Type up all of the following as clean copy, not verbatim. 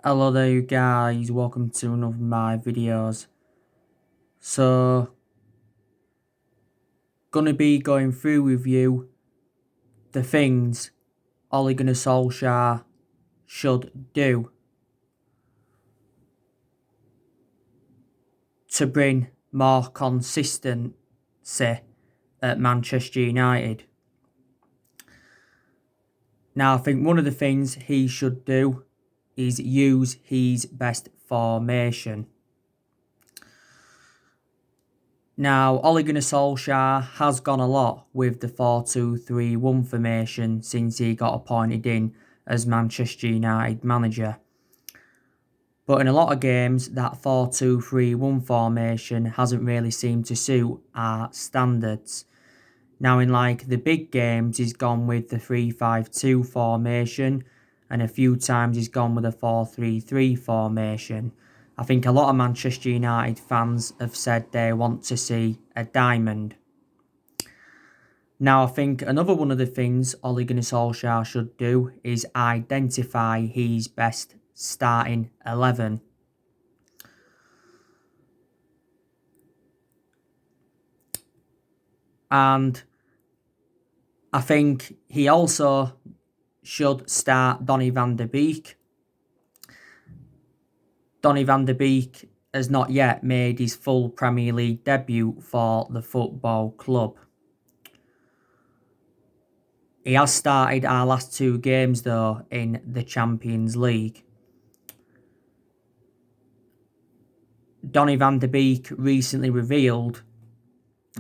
Hello there you guys, welcome to one of my videos. So, gonna be going through with you the things Ole Gunnar Solskjaer should do to bring more consistency at Manchester United. Now, I think one of the things he should do is use his best formation. Now, Ole Gunnar Solskjaer has gone a lot with the 4-2-3-1 formation since he got appointed in as Manchester United manager. But in a lot of games, that 4-2-3-1 formation hasn't really seemed to suit our standards. Now, in like the big games, he's gone with the 3-5-2 formation, and a few times he's gone with a 4-3-3 formation. I think a lot of Manchester United fans have said they want to see a diamond. Now, I think another one of the things Ole Gunnar Solskjaer should do is identify his best starting 11. And I think he also should start Donny van de Beek. Donny van de Beek has not yet made his full Premier League debut for the football club. He has started our last two games though in the Champions League. Donny van de Beek recently revealed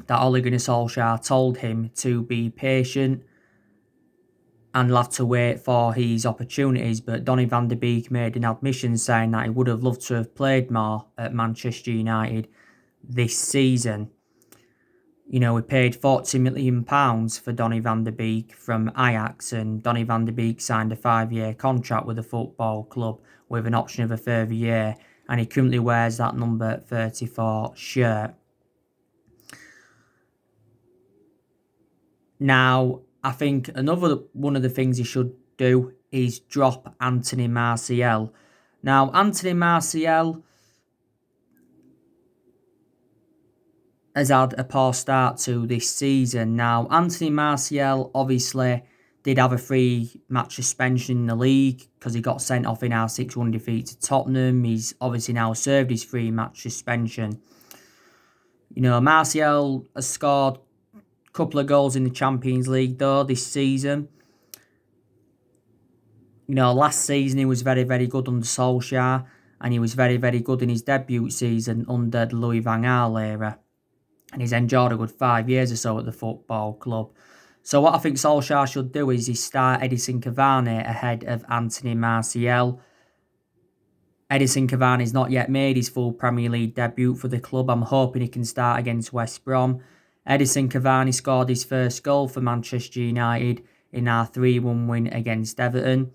that Ole Gunnar Solskjaer told him to be patient and will have to wait for his opportunities, but Donny van de Beek made an admission saying that he would have loved to have played more at Manchester United this season. You know, we paid £40 million for Donny van de Beek from Ajax, and Donny van de Beek signed a 5-year contract with the football club with an option of a further year, and he currently wears that number 34 shirt. Now, I think another one of the things he should do is drop Anthony Martial. Now, Anthony Martial has had a poor start to this season. Now, Anthony Martial obviously did have a 3-match suspension in the league because he got sent off in our 6-1 defeat to Tottenham. He's obviously now served his 3-match suspension. You know, Martial has scored couple of goals in the Champions League though this season. You know, last season he was very, very good under Solskjaer, and he was very, very good in his debut season under the Louis van Gaal era. And he's enjoyed a good 5 years or so at the football club. So what I think Solskjaer should do is he start Edinson Cavani ahead of Anthony Martial. Edinson Cavani's not yet made his full Premier League debut for the club. I'm hoping he can start against West Brom. Edinson Cavani scored his first goal for Manchester United in our 3-1 win against Everton.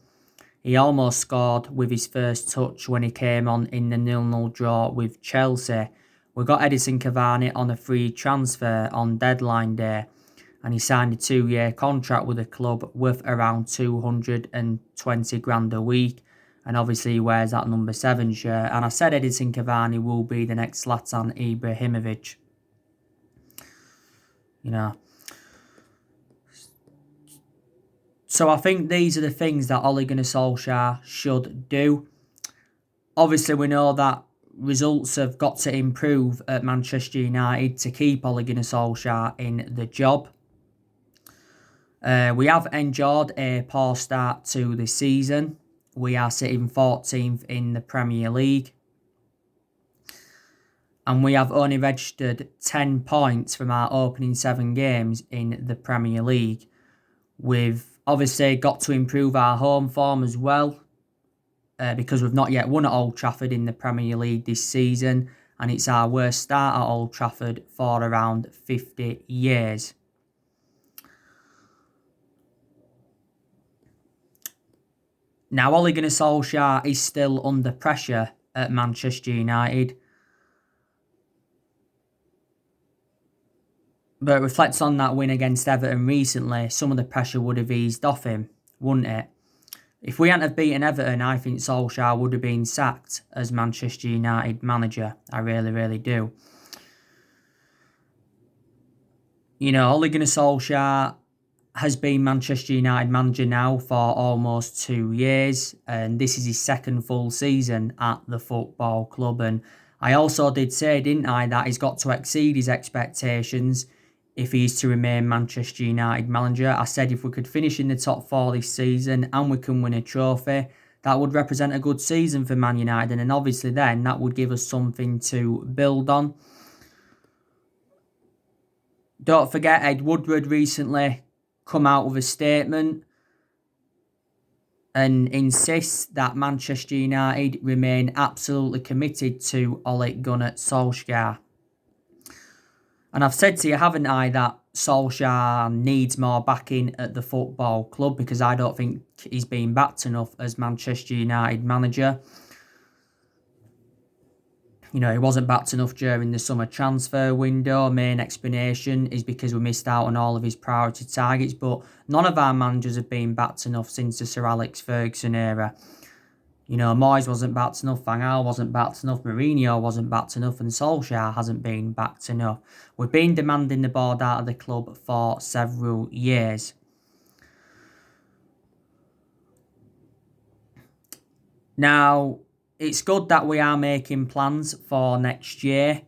He almost scored with his first touch when he came on in the 0-0 draw with Chelsea. We got Edinson Cavani on a free transfer on deadline day, and he signed a 2-year contract with the club worth around 220 grand a week. And obviously he wears that number 7 shirt. And I said Edinson Cavani will be the next Zlatan Ibrahimovic. You know. So I think these are the things that Ole Gunnar Solskjaer should do. Obviously we know that results have got to improve at Manchester United to keep Ole Gunnar Solskjaer in the job. We have enjoyed a poor start to the season. We are sitting 14th in the Premier League. And we have only registered 10 points from our opening 7 games in the Premier League. We've obviously got to improve our home form as well, because we've not yet won at Old Trafford in the Premier League this season, and it's our worst start at Old Trafford for around 50 years. Now, Ole Gunnar Solskjaer is still under pressure at Manchester United. But it reflects on that win against Everton recently, some of the pressure would have eased off him, wouldn't it? If we hadn't have beaten Everton, I think Solsjaer would have been sacked as Manchester United manager. I really, really do. Ole Gunnar Solsjaer has been Manchester United manager now for almost 2 years, and this is his second full season at the football club. And I also did say, didn't I, that he's got to exceed his expectations if he's to remain Manchester United manager. I said if we could finish in the top 4 this season and we can win a trophy, that would represent a good season for Man United, and obviously then that would give us something to build on. Don't forget, Ed Woodward recently come out with a statement and insists that Manchester United remain absolutely committed to Ole Gunnar Solsjaer. And I've said to you, haven't I, that Solskjaer needs more backing at the football club, because I don't think he's been backed enough as Manchester United manager. He wasn't backed enough during the summer transfer window. Main explanation is because we missed out on all of his priority targets, but none of our managers have been backed enough since the Sir Alex Ferguson era. Moyes wasn't backed enough, Van Gaal wasn't backed enough, Mourinho wasn't backed enough, and Solskjaer hasn't been backed enough. We've been demanding the board out of the club for several years. Now, it's good that we are making plans for next year.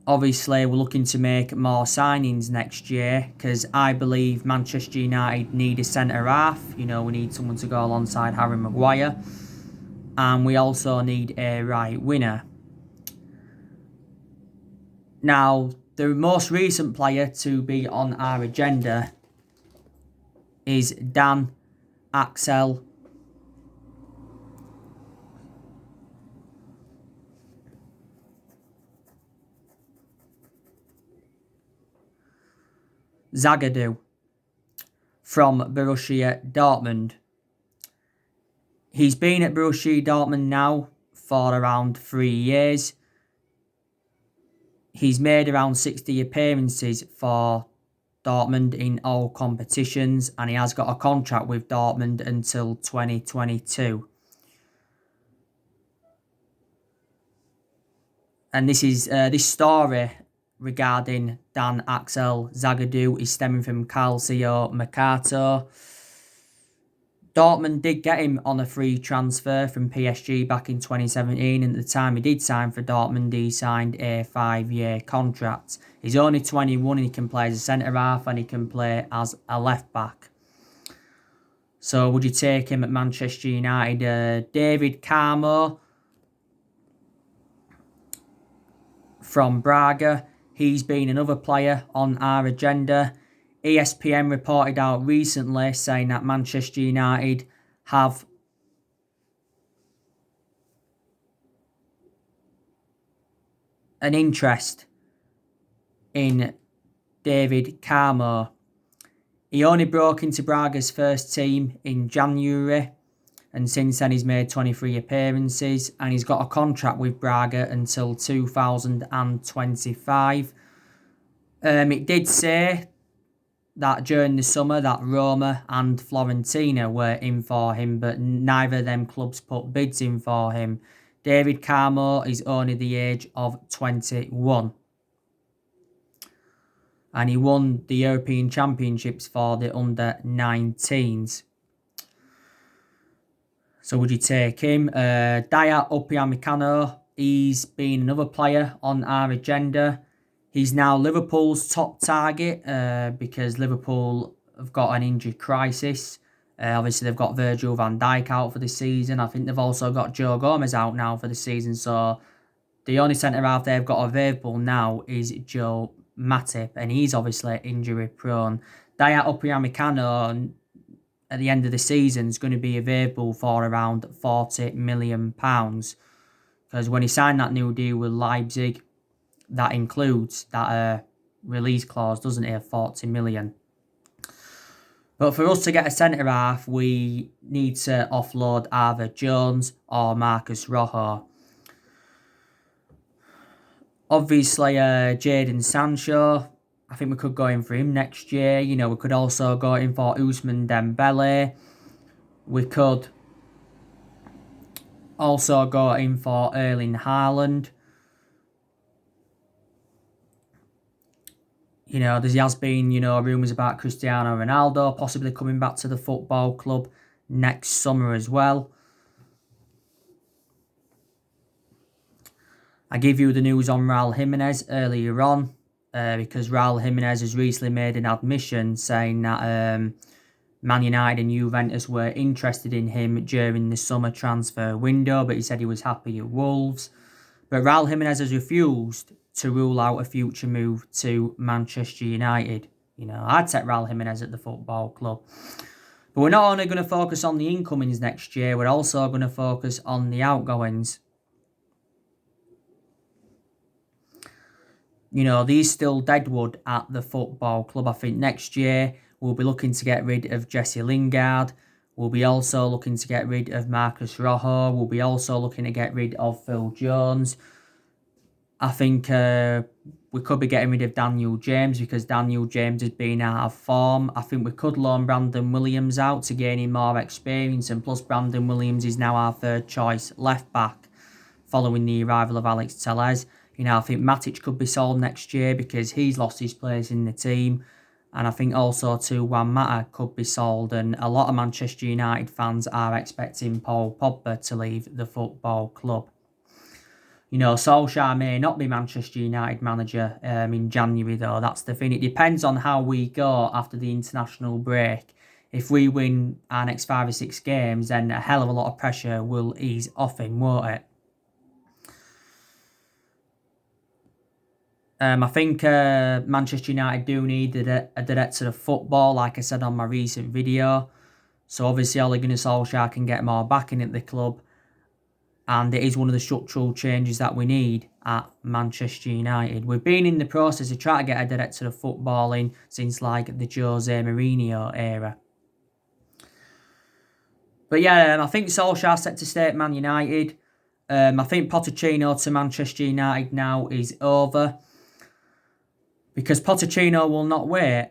Obviously, we're looking to make more signings next year, because I believe Manchester United need a centre-half. We need someone to go alongside Harry Maguire. And we also need a right winger. Now, the most recent player to be on our agenda is Dan Axel Zagadou from Borussia Dortmund. He's been at Borussia Dortmund now for around 3 years. He's made around 60 appearances for Dortmund in all competitions, and he has got a contract with Dortmund until 2022. And this story regarding Dan Axel Zagadou is stemming from Calcio Mercato. Dortmund did get him on a free transfer from PSG back in 2017, and at the time he did sign for Dortmund, he signed a 5-year contract. He's only 21 and he can play as a centre-half and he can play as a left-back. So would you take him at Manchester United? David Carmo from Braga. He's been another player on our agenda. ESPN reported out recently saying that Manchester United have an interest in David Carmo. He only broke into Braga's first team in January, and since then he's made 23 appearances, and he's got a contract with Braga until 2025. It did say that during the summer that Roma and Fiorentina were in for him, but neither of them clubs put bids in for him. David Carmo is only the age of 21. And he won the European Championships for the under-19s. So would you take him? Dayot Upamecano, he's been another player on our agenda. He's now Liverpool's top target because Liverpool have got an injury crisis. Obviously, they've got Virgil van Dijk out for the season. I think they've also got Joe Gomez out now for the season. So the only centre-half they've got available now is Joe Matip, and he's obviously injury-prone. Dayot Upamecano at the end of the season is going to be available for around £40 million. Because when he signed that new deal with Leipzig, that includes that release clause, doesn't it, of 40 million. But for us to get a centre-half, we need to offload either Jones or Marcus Rojo. Obviously, Jadon Sancho, I think we could go in for him next year. You know, we could also go in for Ousmane Dembele. We could also go in for Erling Haaland. You know, there has been, rumours about Cristiano Ronaldo possibly coming back to the football club next summer as well. I gave you the news on Raul Jimenez earlier on because Raul Jimenez has recently made an admission saying that Man United and Juventus were interested in him during the summer transfer window, but he said he was happy at Wolves. But Raul Jimenez has refused to rule out a future move to Manchester United. You know, I'd take Raul Jimenez at the football club. But we're not only going to focus on the incomings next year, we're also going to focus on the outgoings. You know, there's still deadwood at the football club. I think next year we'll be looking to get rid of Jesse Lingard. We'll be also looking to get rid of Marcus Rojo. We'll be also looking to get rid of Phil Jones. I think we could be getting rid of Daniel James because Daniel James has been out of form. I think we could loan Brandon Williams out to gain him more experience. And plus, Brandon Williams is now our third choice left back following the arrival of Alex Telles. You know, I think Matic could be sold next year because he's lost his place in the team. And I think also too, Juan Mata could be sold. And a lot of Manchester United fans are expecting Paul Pogba to leave the football club. You know, Solsjaer may not be Manchester United manager in January, though. That's the thing. It depends on how we go after the international break. If we win our next 5 or 6 games, then a hell of a lot of pressure will ease off him, won't it? I think Manchester United do need a director of football, like I said on my recent video. So obviously Ole Gunnar Solskjaer can get more backing at the club. And it is one of the structural changes that we need at Manchester United. We've been in the process of trying to get a director of football in since like the Jose Mourinho era. But yeah, I think Solskjaer's set to stay at Man United. I think Pochettino to Manchester United now is over. Because Pochettino will not wait.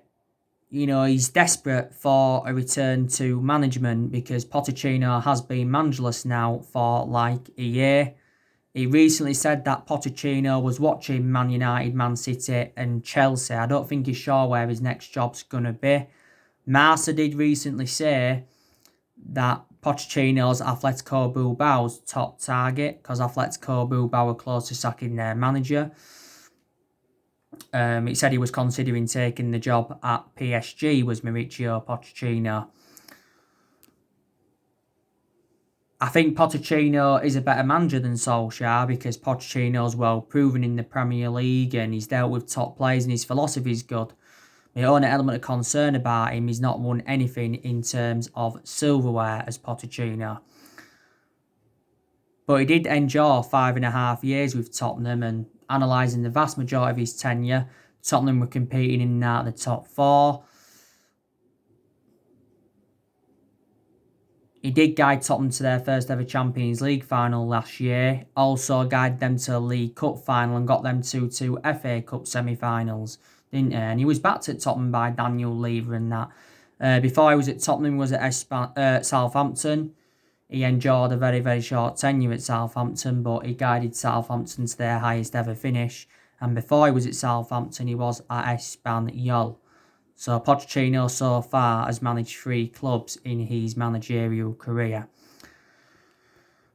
You know, he's desperate for a return to management because Pochettino has been managerless now for like a year. He recently said that Pochettino was watching Man United, Man City and Chelsea. I don't think he's sure where his next job's going to be. Marca did recently say that Pochettino's Atletico Bilbao's top target because Atletico Bilbao were close to sacking their manager. He said he was considering taking the job at PSG, was Mauricio Pochettino. I think Pochettino is a better manager than Solskjaer because Pochettino's well proven in the Premier League and he's dealt with top players and his philosophy is good. The only element of concern about him is not won anything in terms of silverware as Pochettino. But he did endure 5.5 years with Tottenham, and analysing the vast majority of his tenure, Tottenham were competing in the top 4. He did guide Tottenham to their first ever Champions League final last year. Also guided them to a League Cup final and got them to 2 FA Cup semi-finals, didn't he? And he was backed at Tottenham by Daniel Levy and that. Before he was at Tottenham, he was at Southampton. He enjoyed a very, very short tenure at Southampton, but he guided Southampton to their highest ever finish. And before he was at Southampton, he was at Espanyol. So Pochettino so far has managed 3 clubs in his managerial career.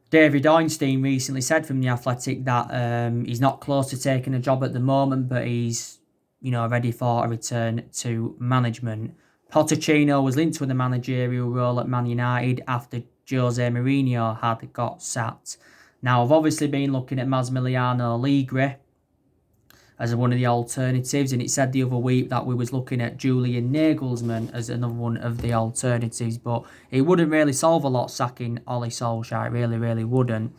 David Ornstein recently said from The Athletic that he's not close to taking a job at the moment, but he's ready for a return to management. Pochettino was linked with a managerial role at Man United after Jose Mourinho had got sacked. Now, I've obviously been looking at Massimiliano Allegri as one of the alternatives, and it said the other week that we was looking at Julian Nagelsmann as another one of the alternatives, but it wouldn't really solve a lot sacking Ole Solskjaer. It really, really wouldn't.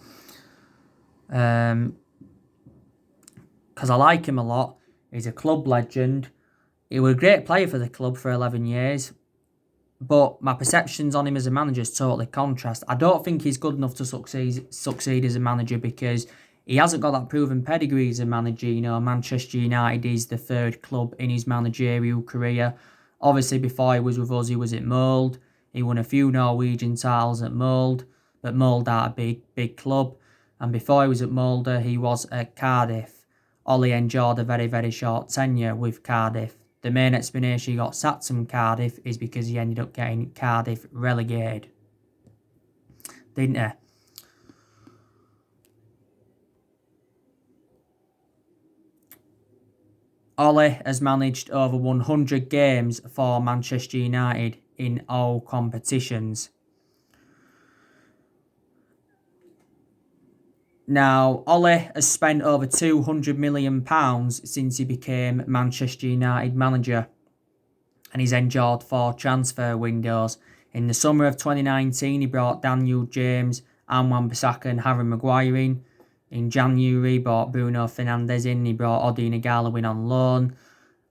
Because I like him a lot. He's a club legend. He was a great player for the club for 11 years. But my perceptions on him as a manager is totally contrast. I don't think he's good enough to succeed as a manager because he hasn't got that proven pedigree as a manager. Manchester United is the third club in his managerial career. Obviously, before he was with us, he was at Molde. He won a few Norwegian titles at Molde, but Molde are a big club. And before he was at Molde, he was at Cardiff. Ollie enjoyed a very, very short tenure with Cardiff. The main explanation he got sacked from Cardiff is because he ended up getting Cardiff relegated. Didn't he? Ollie has managed over 100 games for Manchester United in all competitions. Now, Ollie has spent over £200 million since he became Manchester United manager, and he's enjoyed 4 transfer windows. In the summer of 2019, he brought Daniel James, Wan-Bissaka and Harry Maguire in. In January, he brought Bruno Fernandes in. He brought Odi Nagalo in on loan.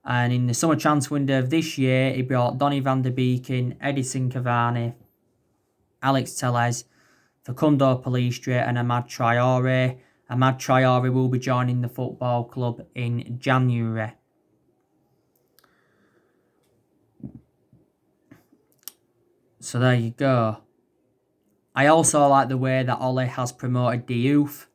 And in the summer transfer window of this year, he brought Donny van der Beek in, Edison Cavani, Alex Telles, Facundo Pellistri and Amad Traore. Amad Traore will be joining the football club in January. So there you go. I also like the way that Ollie has promoted the youth.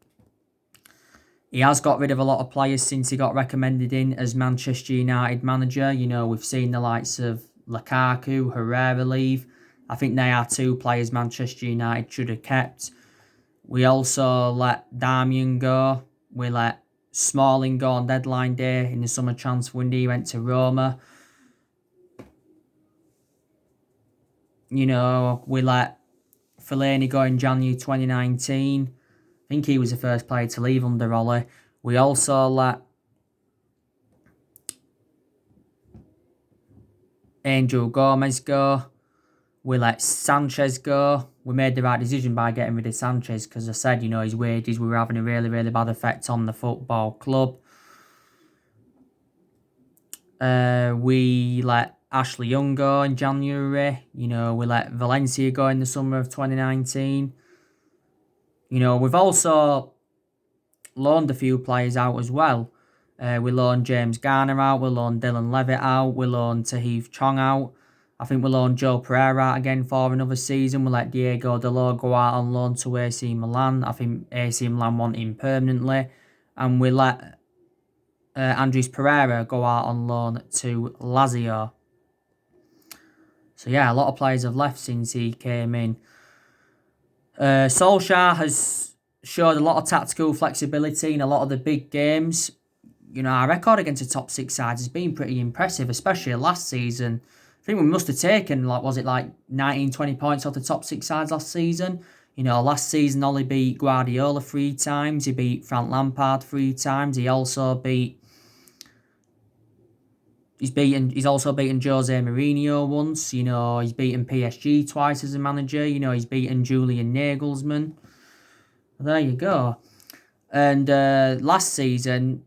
He has got rid of a lot of players since he got recommended in as Manchester United manager. We've seen the likes of Lukaku, Herrera leave. I think they are 2 players Manchester United should have kept. We also let Darmian go. We let Smalling go on deadline day in the summer transfer window. He went to Roma. We let Fellaini go in January 2019. I think he was the first player to leave under Ollie. We also let Angel Gomez go. We let Sanchez go. We made the right decision by getting rid of Sanchez because I said, his wages were having a really, really bad effect on the football club. We let Ashley Young go in January. We let Valencia go in the summer of 2019. We've also loaned a few players out as well. We loaned James Garner out. We loaned Dylan Levitt out. We loaned Tahith Chong out. I think we loaned Joe Pereira out again for another season. We let Diego Dalot go out on loan to AC Milan. I think AC Milan want him permanently. And we let Andres Pereira go out on loan to Lazio. So yeah, a lot of players have left since he came in. Solsjaer has showed a lot of tactical flexibility in a lot of the big games. Our record against the top 6 sides has been pretty impressive, especially last season. I think we must have taken, 19, 20 points off the top 6 sides last season. Last season, Ollie beat Guardiola 3 times. He beat Frank Lampard 3 times. He's also beaten Jose Mourinho once. He's beaten PSG twice as a manager. He's beaten Julian Nagelsmann. There you go. And last season,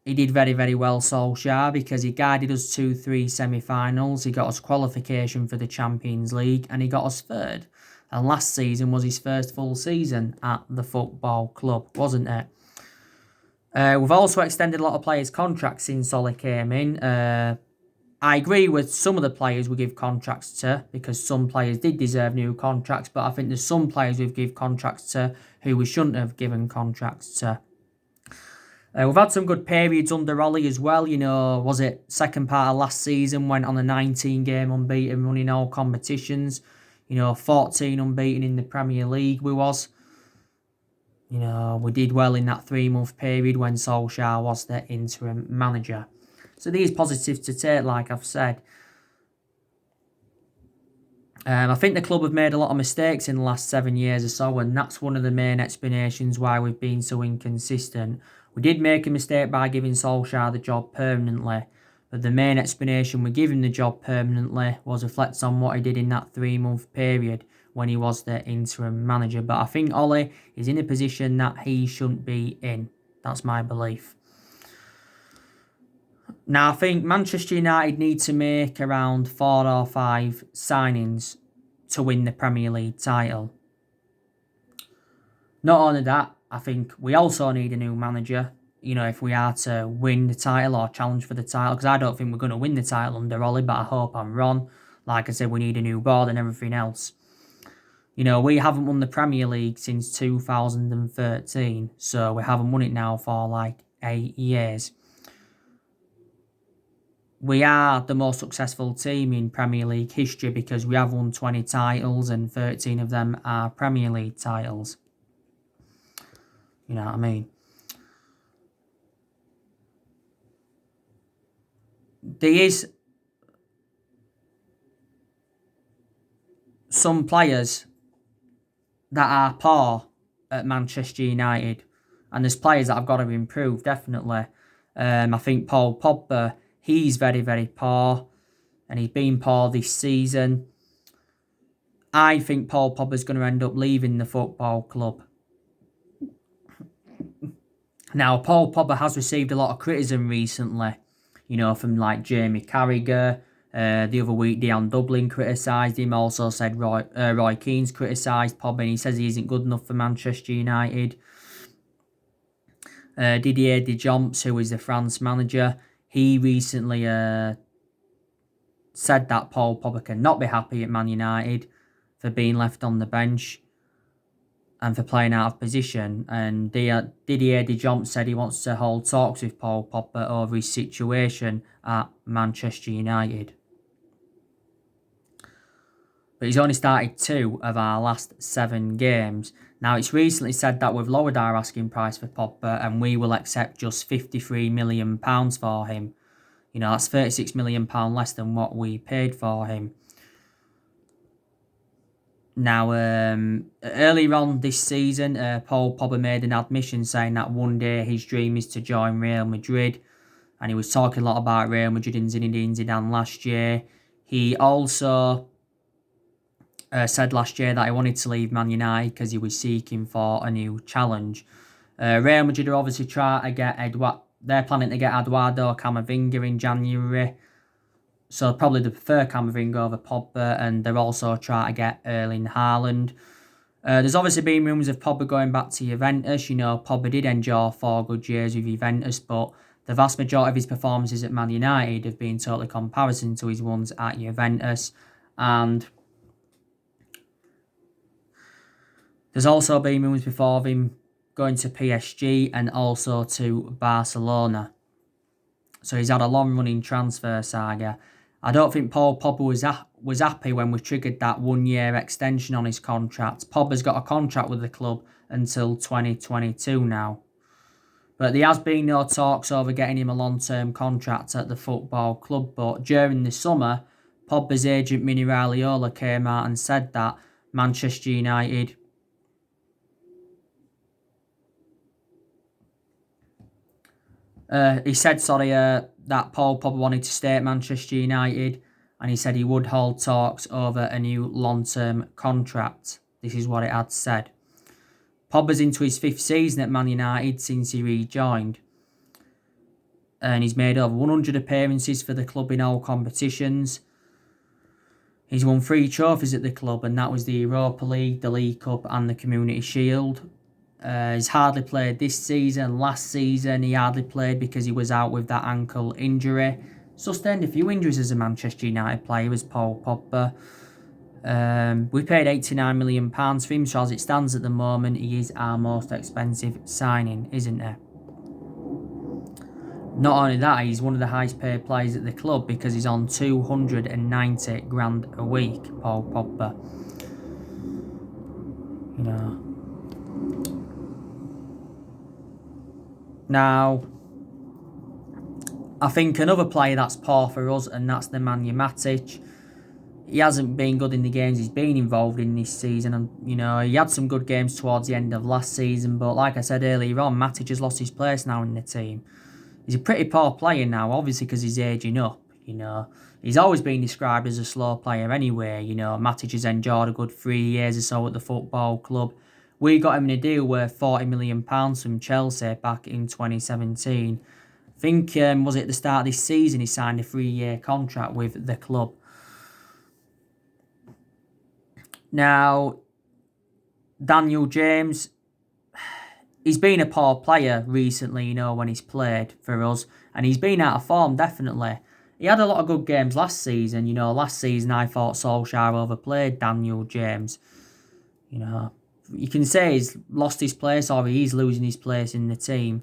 he did very, very well, Solsjaer, because he guided us to 3 semi-finals. He got us qualification for the Champions League and he got us 3rd. And last season was his first full season at the football club, wasn't it? We've also extended a lot of players' contracts since Ollie came in. I agree with some of the players we give contracts to because some players did deserve new contracts, but I think there's some players we've given contracts to who we shouldn't have given contracts to. We've had some good periods under Ollie as well. Was it second part of last season, went on a 19-game unbeaten run in all competitions. 14 unbeaten in the Premier League we was. We did well in that 3-month period when Solskjaer was the interim manager. So these positives to take, like I've said. I think the club have made a lot of mistakes in the last 7 years or so, and that's one of the main explanations why we've been so inconsistent. We did make a mistake by giving Solskjaer the job permanently, but the main explanation we give him the job permanently was reflects on what he did in that 3-month period when he was the interim manager. But I think Ollie is in a position that he shouldn't be in. That's my belief. Now, I think Manchester United need to make around 4 or 5 signings to win the Premier League title. Not only that, I think we also need a new manager, if we are to win the title or challenge for the title, because I don't think we're going to win the title under Ollie, but I hope I'm wrong. Like I said, we need a new board and everything else. We haven't won the Premier League since 2013, so we haven't won it now for like 8 years. We are the most successful team in Premier League history because we have won 20 titles and 13 of them are Premier League titles. You know what I mean? There is some players that are poor at Manchester United, and there's players that have got to improve, definitely. I think Paul Pogba, he's very, very poor, and he's been poor this season. I think Paul Pogba's going to end up leaving the football club. Now, Paul Pogba has received a lot of criticism recently, from like Jamie Carragher. The other week, Dion Dublin criticised him. Also said Roy Keane's criticised Pogba, and he says he isn't good enough for Manchester United. Didier Deschamps, who is the France manager, he recently said that Paul Pogba cannot be happy at Man United for being left on the bench and for playing out of position. And Didier Deschamps said he wants to hold talks with Paul Pogba over his situation at Manchester United. But he's only started 2 of our last 7 games. Now, it's recently said that we've lowered our asking price for Pogba and we will accept just £53 million for him. That's £36 million less than what we paid for him. Now, earlier on this season, Paul Pogba made an admission saying that one day his dream is to join Real Madrid. And he was talking a lot about Real Madrid and Zinedine Zidane last year. He also said last year that he wanted to leave Man United because he was seeking for a new challenge. Real Madrid are obviously trying to get they're planning to get Eduardo Camavinga in January. So probably they prefer Camavinga over Pogba, and they're also trying to get Erling Haaland. There's obviously been rumours of Pogba going back to Juventus. Pogba did endure 4 good years with Juventus, but the vast majority of his performances at Man United have been totally comparison to his ones at Juventus. And there's also been rumours before of him going to PSG and also to Barcelona. So he's had a long-running transfer saga. I don't think Paul Pogba was happy when we triggered that 1-year extension on his contract. Pogba's got a contract with the club until 2022 now. But there has been no talks over getting him a long-term contract at the football club. But during the summer, Pogba's agent Mini Raiola came out and said that Manchester United that Paul Pogba wanted to stay at Manchester United, and he said he would hold talks over a new long-term contract. This is what it had said. Pogba's into his 5th season at Man United since he rejoined, and he's made over 100 appearances for the club in all competitions. He's won 3 trophies at the club, and that was the Europa League, the League Cup and the Community Shield. He's hardly played this season. Last season, he hardly played because he was out with that ankle injury. Sustained a few injuries as a Manchester United player, was Paul Pogba. We paid £89 million for him, so as it stands at the moment, he is our most expensive signing, isn't he? Not only that, he's one of the highest paid players at the club because he's on 290 grand a week, Paul Pogba. Now, I think another player that's poor for us, and that's Nemanja Matic. He hasn't been good in the games he's been involved in this season, and he had some good games towards the end of last season, but like I said earlier on, Matic has lost his place now in the team. He's a pretty poor player now, obviously because he's aging up. He's always been described as a slow player anyway. Matic has endured a good 3 years or so at the football club. We got him in a deal worth £40 million from Chelsea back in 2017. I think, was it at the start of this season, he signed a 3-year contract with the club. Now, Daniel James, he's been a poor player recently, when he's played for us. And he's been out of form, definitely. He had a lot of good games last season. Last season I thought Solsjaer overplayed Daniel James. You can say he's lost his place or he's losing his place in the team.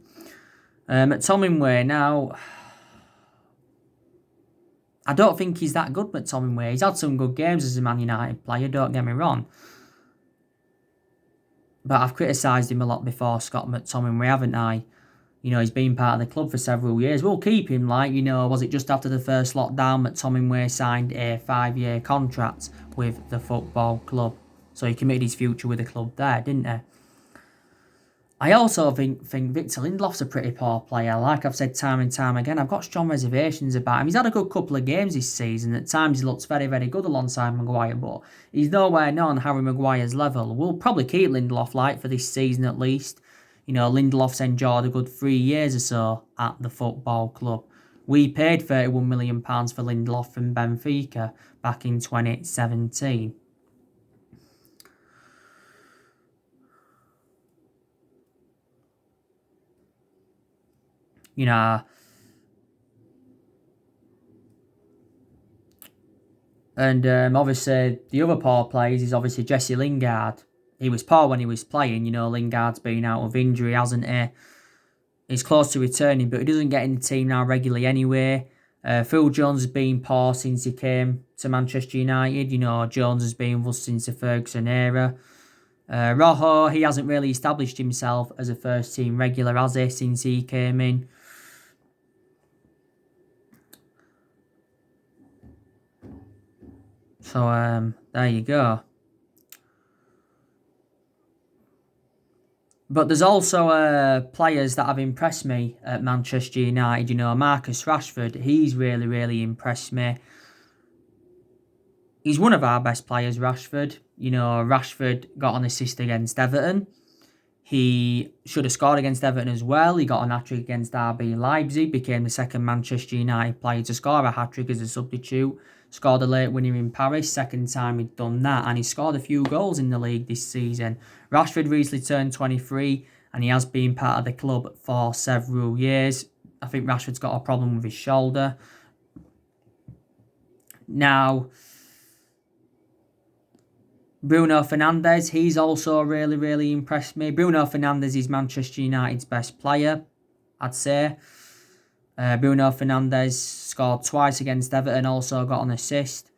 McTominay now, I don't think he's that good, McTominay. He's had some good games as a Man United player, don't get me wrong. But I've criticised him a lot before, Scott McTominay, haven't I? He's been part of the club for several years. We'll keep him, was it just after the first lockdown McTominay signed a 5-year contract with the football club. So he committed his future with the club there, didn't he? I also think Victor Lindelof's a pretty poor player. Like I've said time and time again, I've got strong reservations about him. He's had a good couple of games this season. At times he looks very, very good alongside Maguire, but he's nowhere near on Harry Maguire's level. We'll probably keep Lindelof for this season at least. Lindelof's enjoyed a good 3 years or so at the football club. We paid £31 million for Lindelof from Benfica back in 2017. And obviously the other poor players is obviously Jesse Lingard. He was poor when he was playing. Lingard's been out of injury, hasn't he? He's close to returning, but he doesn't get in the team now regularly anyway. Phil Jones has been poor since he came to Manchester United. Jones has been with us since the Ferguson era. Rojo, he hasn't really established himself as a first team regular, has he, since he came in. So, there you go. But there's also players that have impressed me at Manchester United. Marcus Rashford, he's really, really impressed me. He's one of our best players, Rashford. Rashford got an assist against Everton. He should have scored against Everton as well. He got an hat-trick against RB Leipzig, became the second Manchester United player to score a hat-trick as a substitute. Scored a late winner in Paris, second time he'd done that, and he scored a few goals in the league this season. Rashford recently turned 23, and he has been part of the club for several years. I think Rashford's got a problem with his shoulder. Now, Bruno Fernandes, he's also really, really impressed me. Bruno Fernandes is Manchester United's best player, I'd say. Bruno Fernandes scored twice against Everton, also got an assist.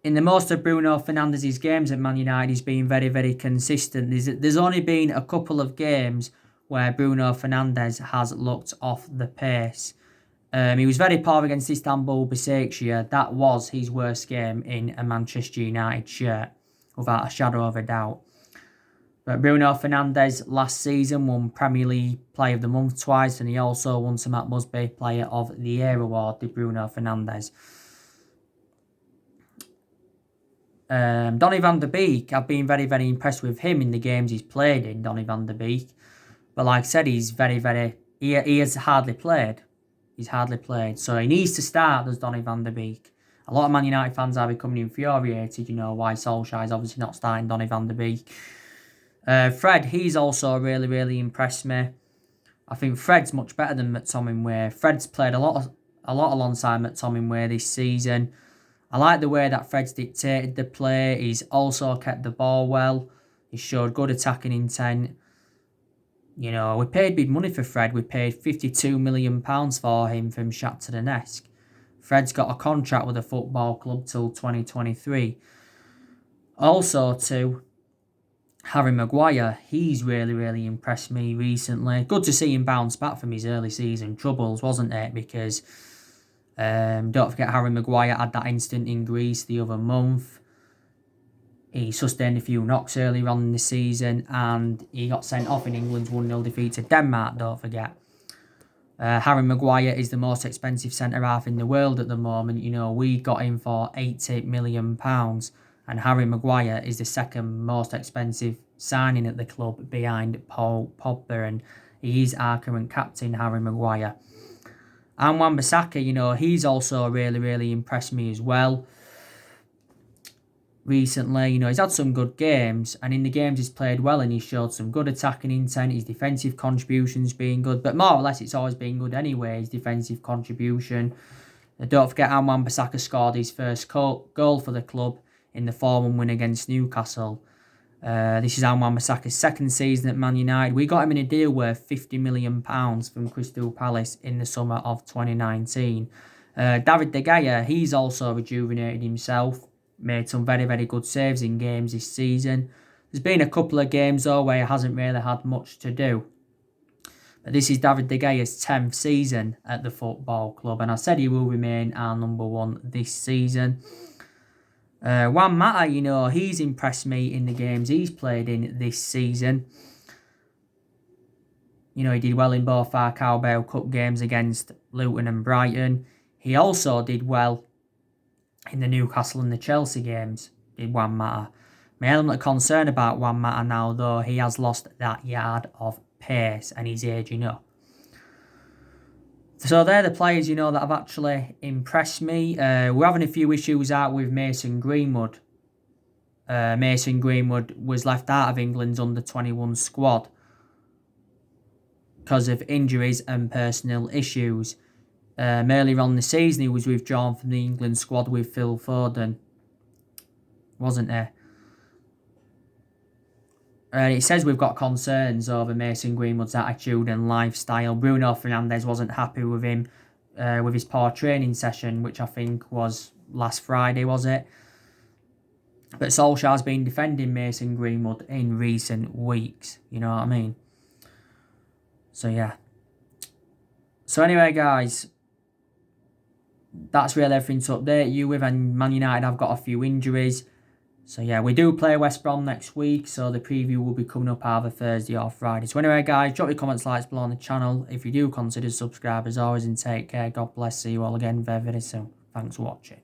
In the most of Bruno Fernandes' games at Man United, he's been very, very consistent. There's only been a couple of games where Bruno Fernandes has looked off the pace. He was very poor against Istanbul Başakşehir. That was his worst game in a Manchester United shirt, without a shadow of a doubt. But Bruno Fernandes last season won Premier League Player of the Month twice, and he also won some Matt Busby Player of the Year award, did Bruno Fernandes. Donny van der Beek, I've been very, very impressed with him in the games he's played in, Donny van der Beek. But like I said, he's very, very... He has hardly played. He's hardly played. So he needs to start, does Donny van der Beek. A lot of Man United fans are becoming infuriated, why Solsjaer is obviously not starting Donny van der Beek. Fred, he's also really, really impressed me. I think Fred's much better than McTominay. Fred's played a lot alongside McTominay this season. I like the way that Fred's dictated the play. He's also kept the ball well. He showed good attacking intent. We paid big money for Fred. We paid £52 million for him from Shakhtar Donetsk. Fred's got a contract with the football club till 2023. Also, too, Harry Maguire, he's really, really impressed me recently. Good to see him bounce back from his early season troubles, wasn't it? Because don't forget Harry Maguire had that incident in Greece the other month. He sustained a few knocks earlier on in the season, and he got sent off in England's 1-0 defeat to Denmark, don't forget. Harry Maguire is the most expensive centre-half in the world at the moment. We got him for £80 million. And Harry Maguire is the second most expensive signing at the club behind Paul Pogba. And he's our current captain, Harry Maguire. And Wan-Bissaka, he's also really, really impressed me as well. recently. You know, he's had some good games, and in the games he's played well and he's showed some good attacking intent. His defensive contribution's been good, but more or less it's always been good anyway, his defensive contribution. Don't forget how Wan-Bissaka scored his first goal for the club in the 4-1 win against Newcastle. This is Wan-Bissaka's second season at Man United. We got him in a deal worth £50 million from Crystal Palace in the summer of 2019. David De Gea, he's also rejuvenated himself. Made some very, very good saves in games this season. There's been a couple of games though where he hasn't really had much to do. But this is David De Gea's 10th season at the football club, and I said he will remain our number one this season. Juan Mata, you know, he's impressed me in the games he's played in this season. You know, he did well in both our Carabao Cup games against Luton and Brighton. He also did well in the Newcastle and the Chelsea games, did Juan Mata. My element of concern about Juan Mata now, though, he has lost that yard of pace and he's aging up. So they're the players, you know, that have actually impressed me. We're having a few issues out with Mason Greenwood. Mason Greenwood was left out of England's under-21 squad because of injuries and personal issues. Earlier on the season, he was withdrawn from the England squad with Phil Foden, wasn't he? It says we've got concerns over Mason Greenwood's attitude and lifestyle. Bruno Fernandes wasn't happy with him with his poor training session, which I think was last Friday, was it? But Solsjaer's been defending Mason Greenwood in recent weeks, you know what I mean? So, yeah. So, anyway, guys, that's really everything to update you with. And Man United have got a few injuries. So, yeah, we do play West Brom next week. So, the preview will be coming up either Thursday or Friday. So, anyway, guys, drop your comments, likes below on the channel. If you do, consider subscribe as always and take care. God bless. See you all again very, very soon. Thanks for watching.